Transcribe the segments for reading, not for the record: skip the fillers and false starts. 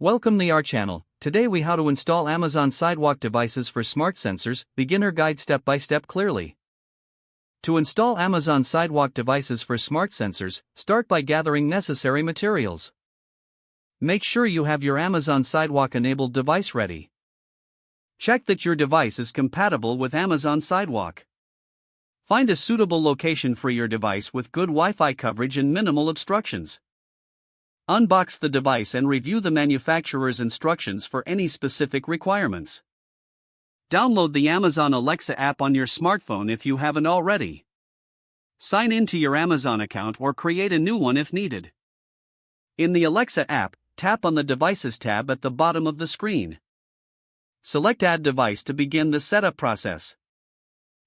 Welcome to our channel. Today we how to install Amazon Sidewalk devices for smart sensors, beginner guide step by step clearly. To install Amazon Sidewalk devices for smart sensors, start by gathering necessary materials. Make sure you have your Amazon Sidewalk enabled device ready. Check that your device is compatible with Amazon Sidewalk. Find a suitable location for your device with good Wi-Fi coverage and minimal obstructions. Unbox the device and review the manufacturer's instructions for any specific requirements. Download the Amazon Alexa app on your smartphone if you haven't already. Sign in to your Amazon account or create a new one if needed. In the Alexa app, tap on the Devices tab at the bottom of the screen. Select Add Device to begin the setup process.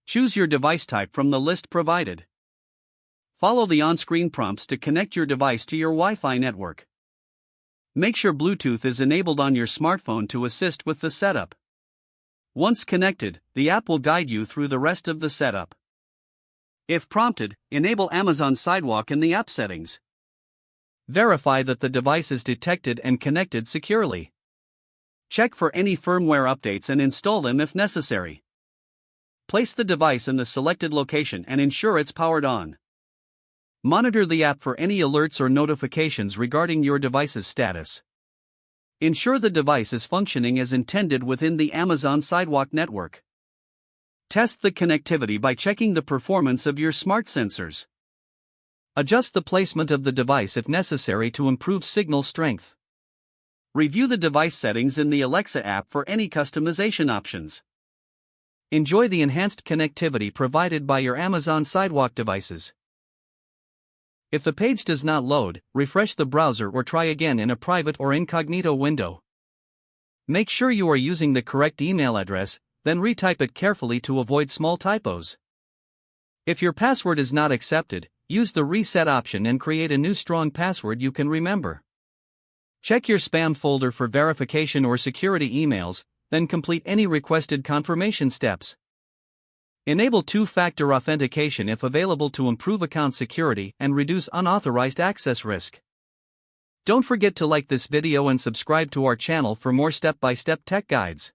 Choose your device type from the list provided. Follow the on-screen prompts to connect your device to your Wi-Fi network. Make sure Bluetooth is enabled on your smartphone to assist with the setup. Once connected, the app will guide you through the rest of the setup. If prompted, enable Amazon Sidewalk in the app settings. Verify that the device is detected and connected securely. Check for any firmware updates and install them if necessary. Place the device in the selected location and ensure it's powered on. Monitor the app for any alerts or notifications regarding your device's status. Ensure the device is functioning as intended within the Amazon Sidewalk network. Test the connectivity by checking the performance of your smart sensors. Adjust the placement of the device if necessary to improve signal strength. Review the device settings in the Alexa app for any customization options. Enjoy the enhanced connectivity provided by your Amazon Sidewalk devices. If the page does not load, refresh the browser or try again in a private or incognito window. Make sure you are using the correct email address, then retype it carefully to avoid small typos. If your password is not accepted, use the reset option and create a new strong password you can remember. Check your spam folder for verification or security emails, then complete any requested confirmation steps. Enable two-factor authentication if available to improve account security and reduce unauthorized access risk. Don't forget to like this video and subscribe to our channel for more step-by-step tech guides.